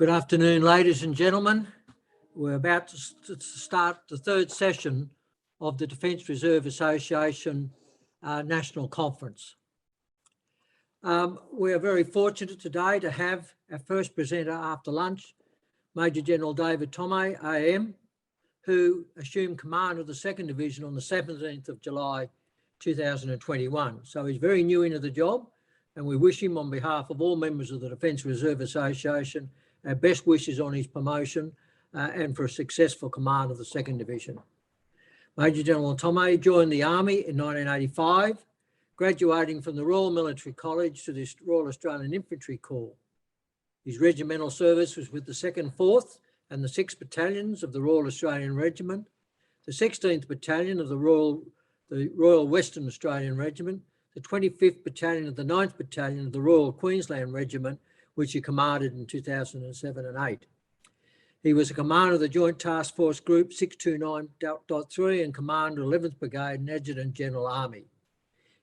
Good afternoon, ladies and gentlemen. We're about to start the third session of the Defence Reserve Association National Conference. We are very fortunate today to have our first presenter after lunch, Major General David Thomae, AM, who assumed command of the 2nd Division on the 17th of July 2021. So he's very new into the job, and we wish him, on behalf of all members of the Defence Reserve Association, our best wishes on his promotion and for a successful command of the 2nd Division. Major General Thomae joined the Army in 1985, graduating from the Royal Military College to the Royal Australian Infantry Corps. His regimental service was with the 2nd, 4th and the 6th Battalions of the Royal Australian Regiment, the 16th Battalion of the Royal Western Australian Regiment, the 25th Battalion of the 9th Battalion of the Royal Queensland Regiment, which he commanded in 2007 and 8. He was a commander of the Joint Task Force Group 629.3 and commander 11th Brigade and Adjutant General Army.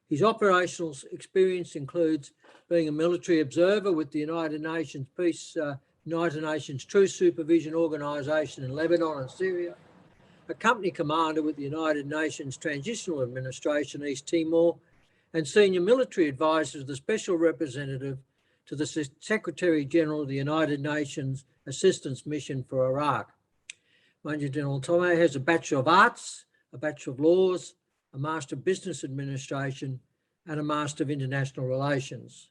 His operational experience includes being a military observer with the United Nations Truce Supervision Organisation in Lebanon and Syria, a company commander with the United Nations Transitional Administration East Timor, and senior military advisor to the Special Representative to the Secretary General of the United Nations Assistance Mission for Iraq. Major General Thomae has a Bachelor of Arts, a Bachelor of Laws, a Master of Business Administration, and a Master of International Relations.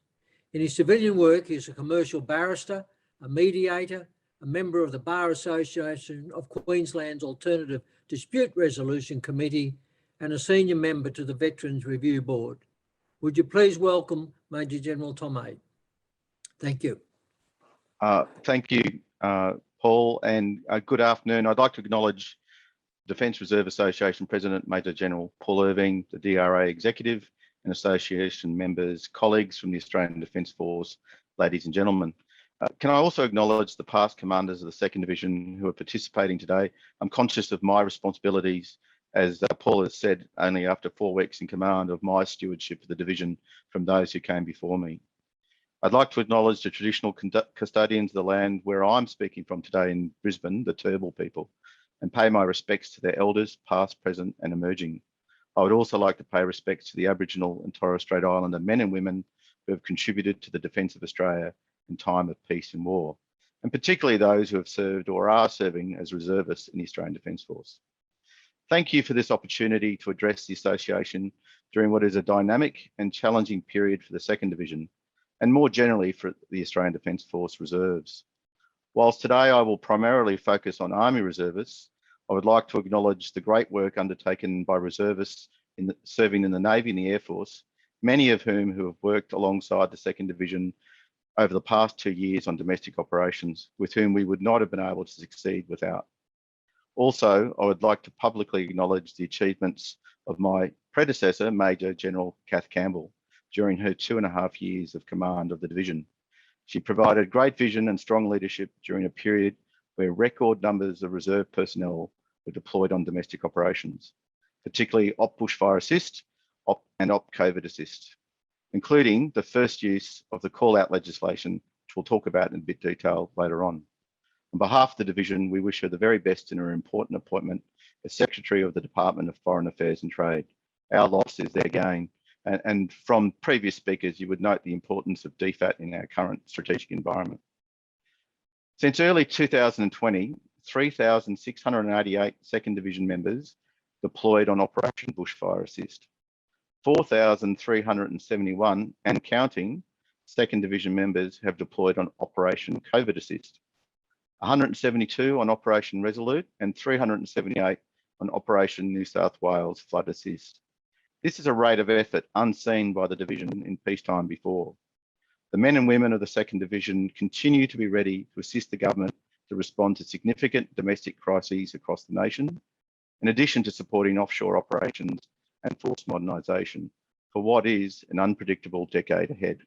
In his civilian work, he is a commercial barrister, a mediator, a member of the Bar Association of Queensland's Alternative Dispute Resolution Committee, and a senior member to the Veterans Review Board. Would you please welcome Major General Thomae? Thank you. Thank you, Paul, and good afternoon. I'd like to acknowledge Defence Reserve Association President, Major General Paul Irving, the DRA Executive and Association members, colleagues from the Australian Defence Force, ladies and gentlemen. Can I also acknowledge the past commanders of the 2nd Division who are participating today? I'm conscious of my responsibilities, as Paul has said, only after 4 weeks in command, of my stewardship of the division from those who came before me. I'd like to acknowledge the traditional custodians of the land where I'm speaking from today in Brisbane, the Turrbal people, and pay my respects to their elders, past, present and emerging. I would also like to pay respects to the Aboriginal and Torres Strait Islander men and women who have contributed to the defence of Australia in time of peace and war, and particularly those who have served or are serving as reservists in the Australian Defence Force. Thank you for this opportunity to address the Association during what is a dynamic and challenging period for the 2nd Division, and more generally for the Australian Defence Force Reserves. Whilst today I will primarily focus on Army reservists, I would like to acknowledge the great work undertaken by reservists serving in the Navy and the Air Force, many of whom who have worked alongside the 2nd Division over the past 2 years on domestic operations, with whom we would not have been able to succeed without. Also, I would like to publicly acknowledge the achievements of my predecessor, Major General Kath Campbell, during her 2.5 years of command of the division. She provided great vision and strong leadership during a period where record numbers of reserve personnel were deployed on domestic operations, particularly Op Bushfire Assist and Op COVID Assist, including the first use of the call-out legislation, which we'll talk about in a bit detail later on. On behalf of the division, we wish her the very best in her important appointment as Secretary of the Department of Foreign Affairs and Trade. Our loss is their gain. And from previous speakers, you would note the importance of DFAT in our current strategic environment. Since early 2020, 3,688 2nd Division members deployed on Operation Bushfire Assist. 4,371 and counting 2nd Division members have deployed on Operation COVID Assist. 172 on Operation Resolute and 378 on Operation New South Wales Flood Assist. This is a rate of effort unseen by the division in peacetime before. The men and women of the 2nd Division continue to be ready to assist the government to respond to significant domestic crises across the nation, in addition to supporting offshore operations and force modernisation for what is an unpredictable decade ahead.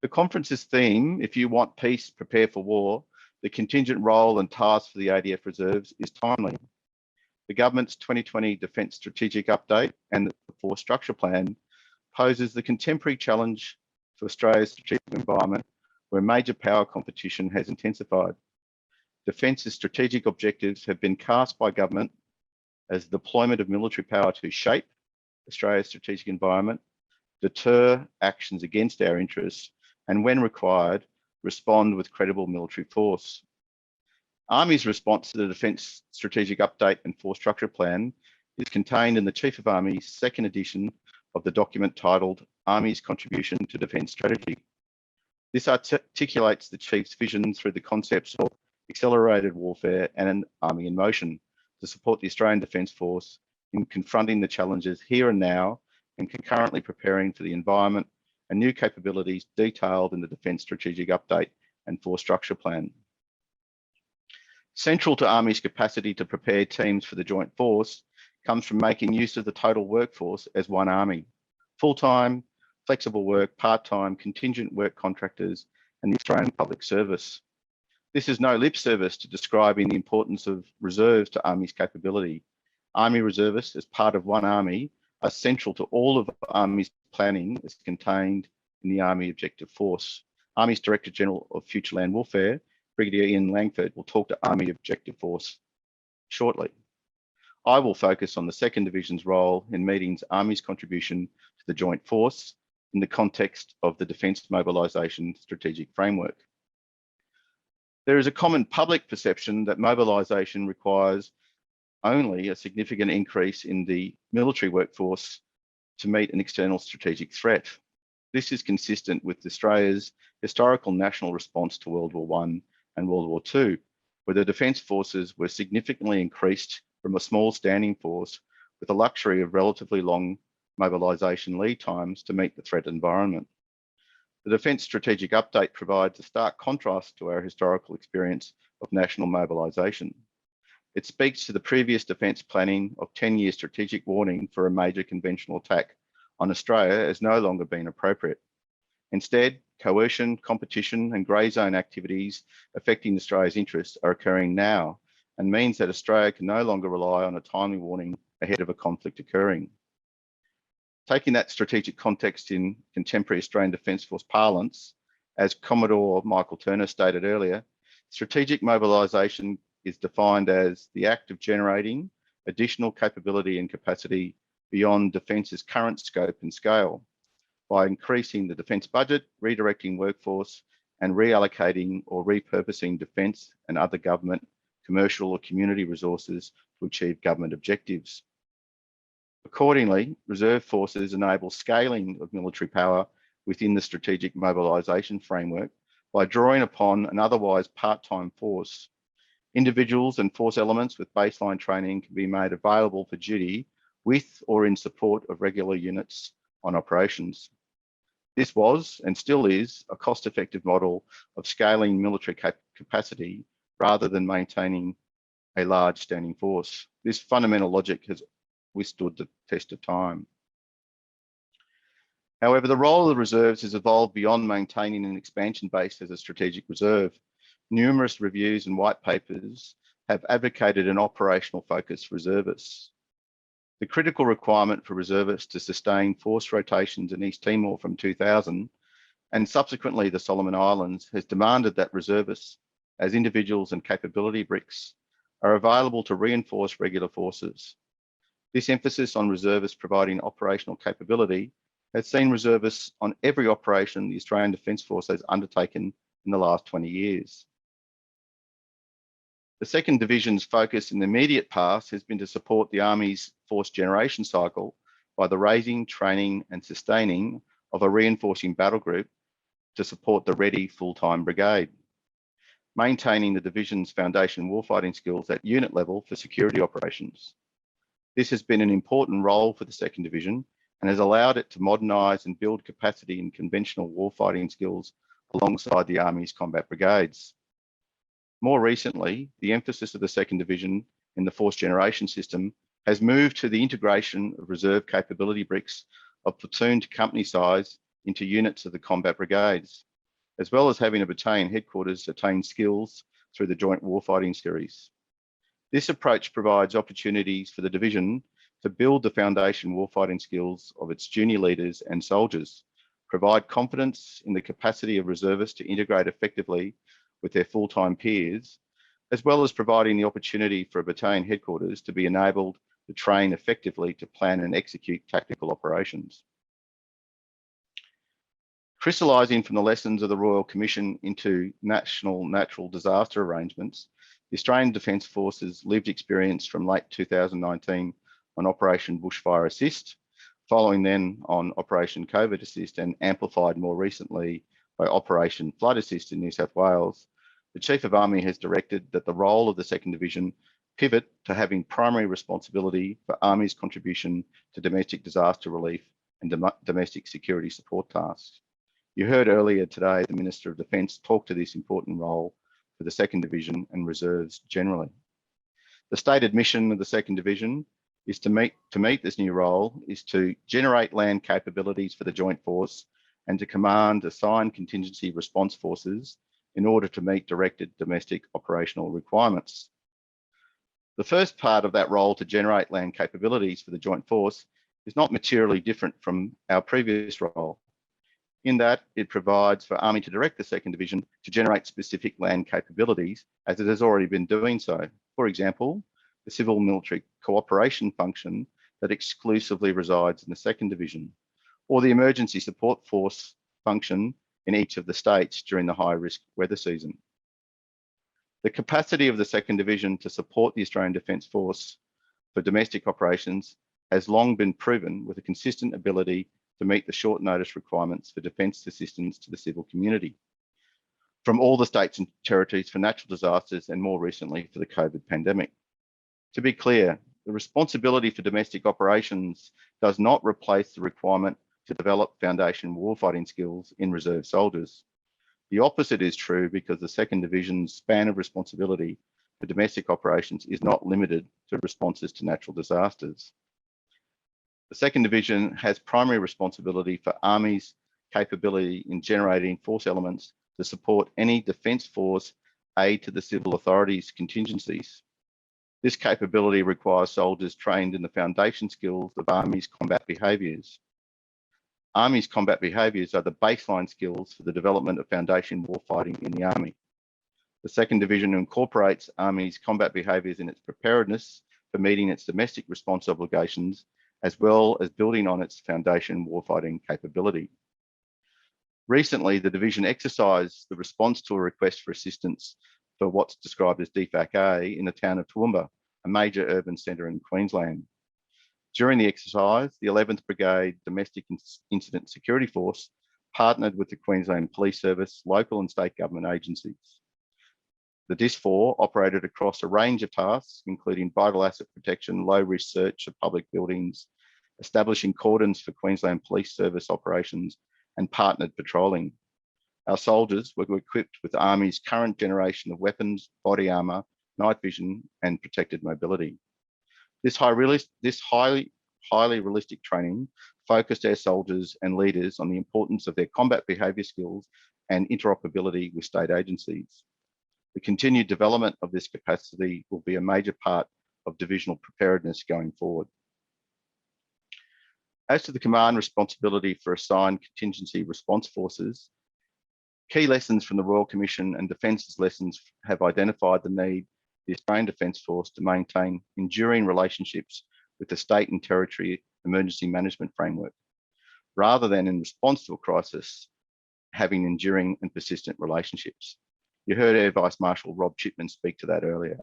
The conference's theme, "If you want peace, prepare for war," the contingent role and tasks for the ADF reserves, is timely. The government's 2020 Defence Strategic Update and the Force Structure Plan poses the contemporary challenge to Australia's strategic environment where major power competition has intensified. Defence's strategic objectives have been cast by government as the deployment of military power to shape Australia's strategic environment, deter actions against our interests, and when required, respond with credible military force. Army's response to the Defence Strategic Update and Force Structure Plan is contained in the Chief of Army's second edition of the document titled Army's Contribution to Defence Strategy. This articulates the Chief's vision through the concepts of accelerated warfare and an army in motion to support the Australian Defence Force in confronting the challenges here and now and concurrently preparing for the environment and new capabilities detailed in the Defence Strategic Update and Force Structure Plan. Central to Army's capacity to prepare teams for the Joint Force comes from making use of the total workforce as one Army, full-time, flexible work, part-time, contingent work contractors, and the Australian Public Service. This is no lip service to describing the importance of reserves to Army's capability. Army reservists, as part of one Army, are central to all of Army's planning as contained in the Army Objective Force. Army's Director General of Future Land Warfare, Brigadier Ian Langford, will talk to Army Objective Force shortly. I will focus on the 2nd Division's role in meeting Army's contribution to the Joint Force in the context of the Defence Mobilisation Strategic Framework. There is a common public perception that mobilisation requires only a significant increase in the military workforce to meet an external strategic threat. This is consistent with Australia's historical national response to World War I and World War II, where the Defence Forces were significantly increased from a small standing force with the luxury of relatively long mobilisation lead times to meet the threat environment. The Defence Strategic Update provides a stark contrast to our historical experience of national mobilisation. It speaks to the previous defence planning of 10-year strategic warning for a major conventional attack on Australia as no longer being appropriate. Instead, coercion, competition and grey zone activities affecting Australia's interests are occurring now and means that Australia can no longer rely on a timely warning ahead of a conflict occurring. Taking that strategic context in contemporary Australian Defence Force parlance, as Commodore Michael Turner stated earlier, strategic mobilisation is defined as the act of generating additional capability and capacity beyond Defence's current scope and scale by increasing the defence budget, redirecting workforce and reallocating or repurposing defence and other government, commercial or community resources to achieve government objectives. Accordingly, reserve forces enable scaling of military power within the strategic mobilisation framework by drawing upon an otherwise part-time force. Individuals and force elements with baseline training can be made available for duty with or in support of regular units on operations. This was and still is a cost-effective model of scaling military capacity rather than maintaining a large standing force. This fundamental logic has withstood the test of time. However, the role of the reserves has evolved beyond maintaining an expansion base as a strategic reserve. Numerous reviews and white papers have advocated an operational focus for reservists. The critical requirement for reservists to sustain force rotations in East Timor from 2000 and subsequently the Solomon Islands has demanded that reservists as individuals and capability bricks are available to reinforce regular forces. This emphasis on reservists providing operational capability has seen reservists on every operation the Australian Defence Force has undertaken in the last 20 years. The 2nd Division's focus in the immediate past has been to support the Army's force generation cycle by the raising, training and sustaining of a reinforcing battle group to support the ready full-time brigade, maintaining the Division's foundation warfighting skills at unit level for security operations. This has been an important role for the 2nd Division and has allowed it to modernise and build capacity in conventional warfighting skills alongside the Army's combat brigades. More recently, the emphasis of the 2nd Division in the force generation system has moved to the integration of reserve capability bricks of platoon to company size into units of the combat brigades, as well as having a battalion headquarters attain skills through the Joint Warfighting Series. This approach provides opportunities for the Division to build the foundation warfighting skills of its junior leaders and soldiers, provide confidence in the capacity of reservists to integrate effectively with their full-time peers, as well as providing the opportunity for a battalion headquarters to be enabled to train effectively to plan and execute tactical operations. Crystallising from the lessons of the Royal Commission into national natural disaster arrangements, the Australian Defence Force's lived experience from late 2019 on Operation Bushfire Assist, following then on Operation COVID Assist, and amplified more recently by Operation Flood Assist in New South Wales, the Chief of Army has directed that the role of the 2nd Division pivot to having primary responsibility for Army's contribution to domestic disaster relief and domestic security support tasks. You heard earlier today the Minister of Defence talk to this important role for the 2nd Division and reserves generally. The stated mission of the 2nd Division is to meet this new role is to generate land capabilities for the Joint Force and to command assigned contingency response forces in order to meet directed domestic operational requirements. The first part of that role to generate land capabilities for the Joint Force is not materially different from our previous role, in that it provides for Army to direct the 2nd Division to generate specific land capabilities, as it has already been doing so. For example, the civil military cooperation function that exclusively resides in the 2nd Division, or the emergency support force function in each of the states during the high-risk weather season. The capacity of the 2nd Division to support the Australian Defence Force for domestic operations has long been proven with a consistent ability to meet the short notice requirements for defence assistance to the civil community from all the states and territories for natural disasters and more recently for the COVID pandemic. To be clear, the responsibility for domestic operations does not replace the requirement to develop foundation warfighting skills in reserve soldiers. The opposite is true because the 2nd Division's span of responsibility for domestic operations is not limited to responses to natural disasters. The 2nd Division has primary responsibility for Army's capability in generating force elements to support any Defence Force aid to the civil authorities contingencies. This capability requires soldiers trained in the foundation skills of Army's combat behaviours. Army's combat behaviours are the baseline skills for the development of foundation warfighting in the Army. The 2nd Division incorporates Army's combat behaviours in its preparedness for meeting its domestic response obligations, as well as building on its foundation warfighting capability. Recently, the Division exercised the response to a request for assistance for what's described as DFAC A in the town of Toowoomba, a major urban centre in Queensland. During the exercise, the 11th Brigade Domestic Incident Security Force partnered with the Queensland Police Service, local and state government agencies. The DIS-4 operated across a range of tasks, including vital asset protection, low-risk search of public buildings, establishing cordons for Queensland Police Service operations, and partnered patrolling. Our soldiers were equipped with the Army's current generation of weapons, body armour, night vision, and protected mobility. This highly realistic training focused our soldiers and leaders on the importance of their combat behaviour skills and interoperability with state agencies. The continued development of this capacity will be a major part of divisional preparedness going forward. As to the command responsibility for assigned contingency response forces, key lessons from the Royal Commission and Defence's lessons have identified the need for the Australian Defence Force to maintain enduring relationships with the state and territory emergency management framework, rather than in response to a crisis, having enduring and persistent relationships. You heard Air Vice Marshal Rob Chipman speak to that earlier.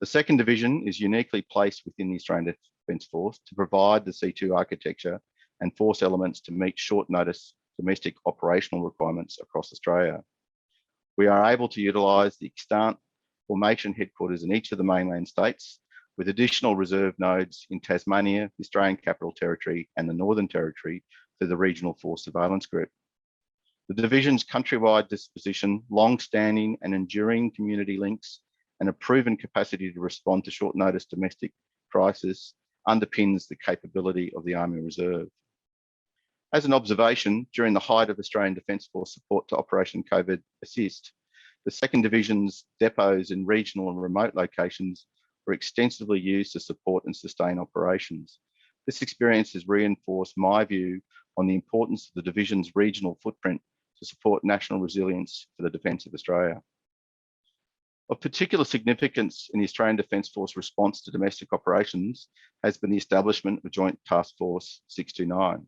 The 2nd Division is uniquely placed within the Australian Defence Force to provide the C2 architecture and force elements to meet short notice domestic operational requirements across Australia. We are able to utilise the extant formation headquarters in each of the mainland states, with additional reserve nodes in Tasmania, the Australian Capital Territory and the Northern Territory through the Regional Force Surveillance Group. The Division's countrywide disposition, long-standing and enduring community links, and a proven capacity to respond to short notice domestic crisis underpins the capability of the Army Reserve. As an observation, during the height of Australian Defence Force support to Operation COVID Assist, the 2nd Division's depots in regional and remote locations were extensively used to support and sustain operations. This experience has reinforced my view on the importance of the Division's regional footprint to support national resilience for the Defence of Australia. Of particular significance in the Australian Defence Force response to domestic operations has been the establishment of Joint Task Force 629.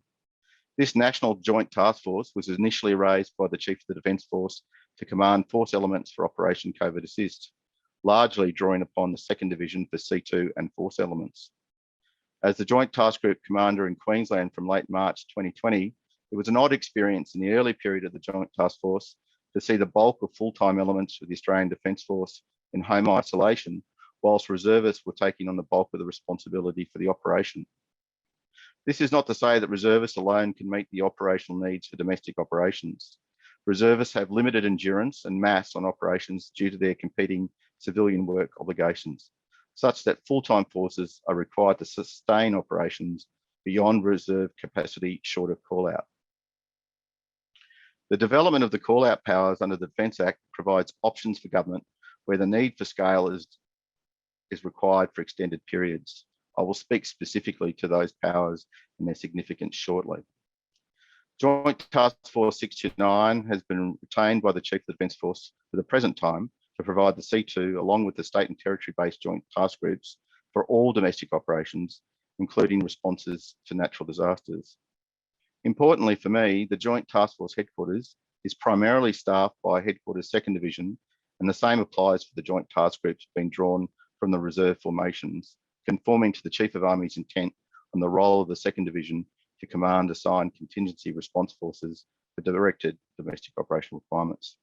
This National Joint Task Force was initially raised by the Chief of the Defence Force to command force elements for Operation Covert Assist, largely drawing upon the 2nd Division for C2 and force elements. As the Joint Task Group Commander in Queensland from late March 2020, it was an odd experience in the early period of the Joint Task Force to see the bulk of full-time elements of the Australian Defence Force in home isolation, whilst reservists were taking on the bulk of the responsibility for the operation. This is not to say that reservists alone can meet the operational needs for domestic operations. Reservists have limited endurance and mass on operations due to their competing civilian work obligations, such that full-time forces are required to sustain operations beyond reserve capacity short of call-out. The development of the call-out powers under the Defence Act provides options for government where the need for scale is required for extended periods. I will speak specifically to those powers and their significance shortly. Joint Task Force 629 has been retained by the Chief of the Defence Force for the present time to provide the C2 along with the state and territory-based joint task groups for all domestic operations, including responses to natural disasters. Importantly for me, the Joint Task Force headquarters is primarily staffed by Headquarters 2nd Division, and the same applies for the joint task groups being drawn from the reserve formations, conforming to the Chief of Army's intent on the role of the 2nd Division to command assigned contingency response forces for directed domestic operational requirements.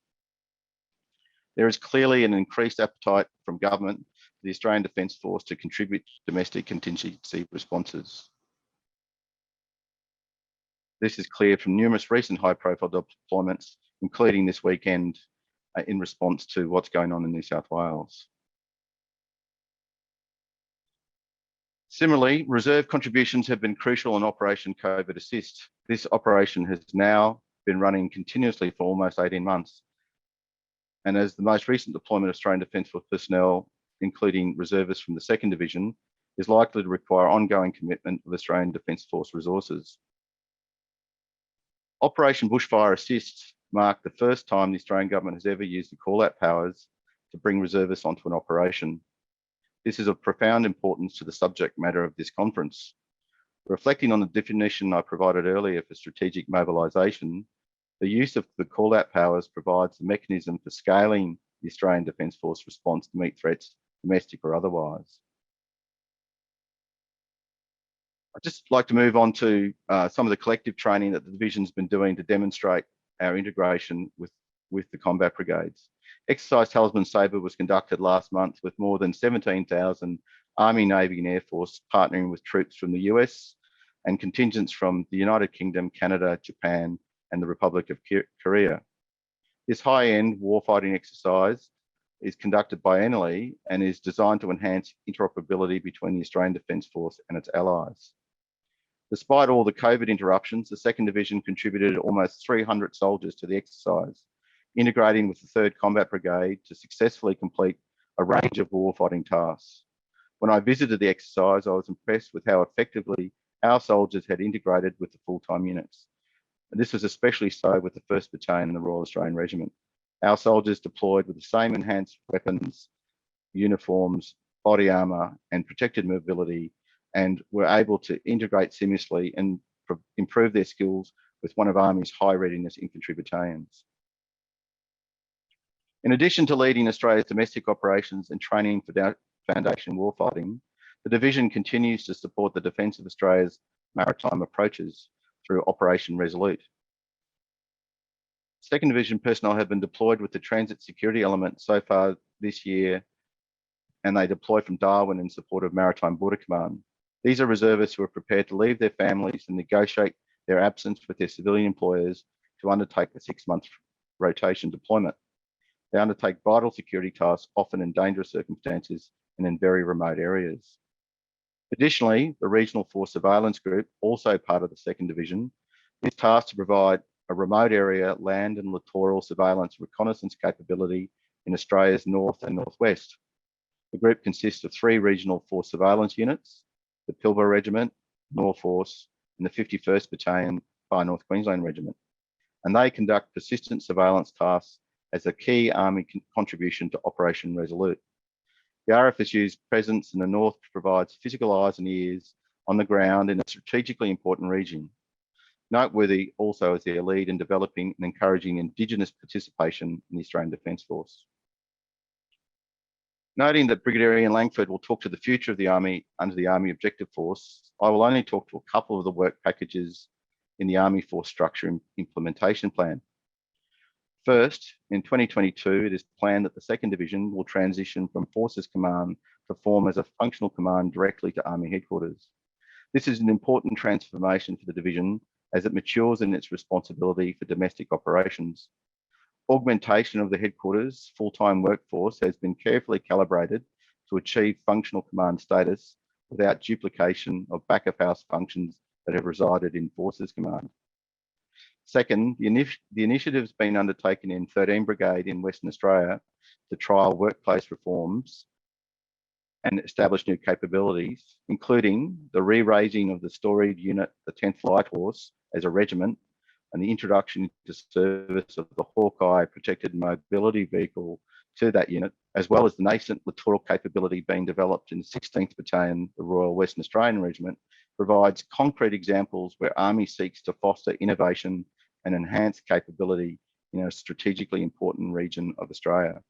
There is clearly an increased appetite from government for the Australian Defence Force to contribute to domestic contingency responses. This is clear from numerous recent high-profile deployments, including this weekend in response to what's going on in New South Wales. Similarly, reserve contributions have been crucial in Operation Covert Assist. This operation has now been running continuously for almost 18 months. And as the most recent deployment of Australian Defence Force personnel, including reservists from the 2nd Division, is likely to require ongoing commitment of Australian Defence Force resources. Operation Bushfire Assist marked the first time the Australian government has ever used the call-out powers to bring reservists onto an operation. This is of profound importance to the subject matter of this conference. Reflecting on the definition I provided earlier for strategic mobilisation, the use of the call-out powers provides the mechanism for scaling the Australian Defence Force response to meet threats, domestic or otherwise. I'd just like to move on to some of the collective training that the Division's been doing to demonstrate our integration with the combat brigades. Exercise Talisman Sabre was conducted last month with more than 17,000 Army, Navy and Air Force partnering with troops from the US and contingents from the United Kingdom, Canada, Japan and the Republic of Korea. This high-end warfighting exercise is conducted biennially and is designed to enhance interoperability between the Australian Defence Force and its allies. Despite all the COVID interruptions, the 2nd Division contributed almost 300 soldiers to the exercise, integrating with the 3rd Combat Brigade to successfully complete a range of warfighting tasks. When I visited the exercise, I was impressed with how effectively our soldiers had integrated with the full-time units. And this was especially so with the 1st Battalion and the Royal Australian Regiment. Our soldiers deployed with the same enhanced weapons, uniforms, body armour and protected mobility, and were able to integrate seamlessly and improve their skills with one of Army's high readiness infantry battalions. In addition to leading Australia's domestic operations and training for foundation warfighting, the Division continues to support the defence of Australia's maritime approaches through Operation Resolute. 2nd Division personnel have been deployed with the transit security element so far this year, and they deploy from Darwin in support of Maritime Border Command. These are reservists who are prepared to leave their families and negotiate their absence with their civilian employers to undertake a 6-month rotation deployment. They undertake vital security tasks, often in dangerous circumstances and in very remote areas. Additionally, the Regional Force Surveillance Group, also part of the 2nd Division, is tasked to provide a remote area land and littoral surveillance reconnaissance capability in Australia's north and northwest. The group consists of 3 regional force surveillance units, the Pilbara Regiment, North Force, and the 51st Battalion Far North Queensland Regiment, and they conduct persistent surveillance tasks as a key Army contribution to Operation Resolute. The RFSU's presence in the north provides physical eyes and ears on the ground in a strategically important region. Noteworthy also is their lead in developing and encouraging Indigenous participation in the Australian Defence Force. Noting that Brigadier Ian Langford will talk to the future of the Army under the Army Objective Force, I will only talk to a couple of the work packages in the Army Force Structure Implementation Plan. First, in 2022, it is planned that the 2nd Division will transition from Forces Command to form as a functional command directly to Army Headquarters. This is an important transformation for the division as it matures in its responsibility for domestic operations. Augmentation of the headquarters full-time workforce has been carefully calibrated to achieve functional command status without duplication of back-of-house functions that have resided in Forces Command. Second, the initiative's been undertaken in 13 Brigade in Western Australia to trial workplace reforms and establish new capabilities, including the re-raising of the storied unit, the 10th Light Horse, as a regiment, and the introduction into service of the Hawkeye protected mobility vehicle to that unit, as well as the nascent littoral capability being developed in the 16th Battalion, the Royal Western Australian Regiment, provides concrete examples where Army seeks to foster innovation and enhance capability in a strategically important region of Australia.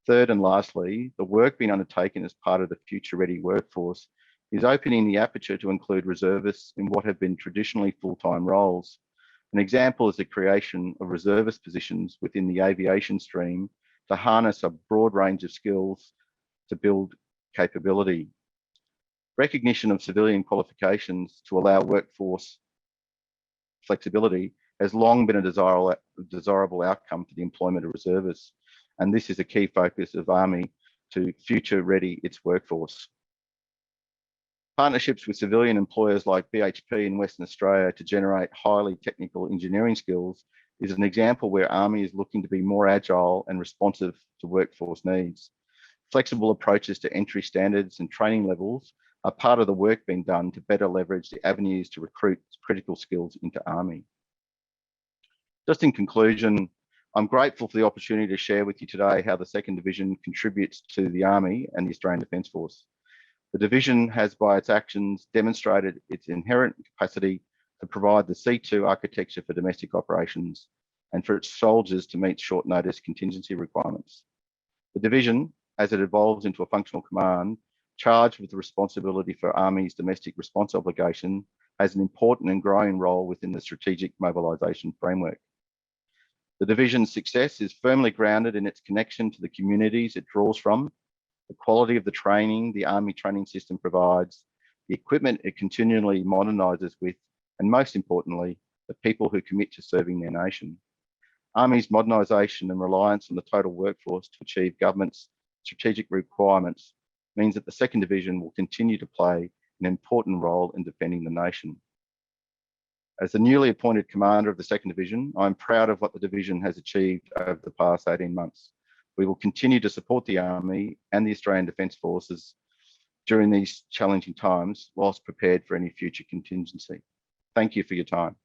Third and lastly, the work being undertaken as part of the Future Ready workforce is opening the aperture to include reservists in what have been traditionally full-time roles. An example is the creation of reservist positions within the aviation stream to harness a broad range of skills to build capability. Recognition of civilian qualifications to allow workforce flexibility has long been a desirable outcome for the employment of reservists, and this is a key focus of Army to future ready its workforce. Partnerships with civilian employers like BHP in Western Australia to generate highly technical engineering skills is an example where Army is looking to be more agile and responsive to workforce needs. Flexible approaches to entry standards and training levels are part of the work being done to better leverage the avenues to recruit critical skills into Army. Just in conclusion, I'm grateful for the opportunity to share with you today how the 2nd Division contributes to the Army and the Australian Defence Force. The division has, by its actions, demonstrated its inherent capacity to provide the C2 architecture for domestic operations and for its soldiers to meet short notice contingency requirements. The division, as it evolves into a functional command, charged with the responsibility for Army's domestic response obligation, has an important and growing role within the strategic mobilisation framework. The division's success is firmly grounded in its connection to the communities it draws from, the quality of the training the Army training system provides, the equipment it continually modernises with, and most importantly, the people who commit to serving their nation. Army's modernisation and reliance on the total workforce to achieve government's strategic requirements means that the 2nd Division will continue to play an important role in defending the nation. As the newly appointed commander of the 2nd Division, I'm proud of what the division has achieved over the past 18 months. We will continue to support the Army and the Australian Defence Forces during these challenging times, whilst prepared for any future contingency. Thank you for your time.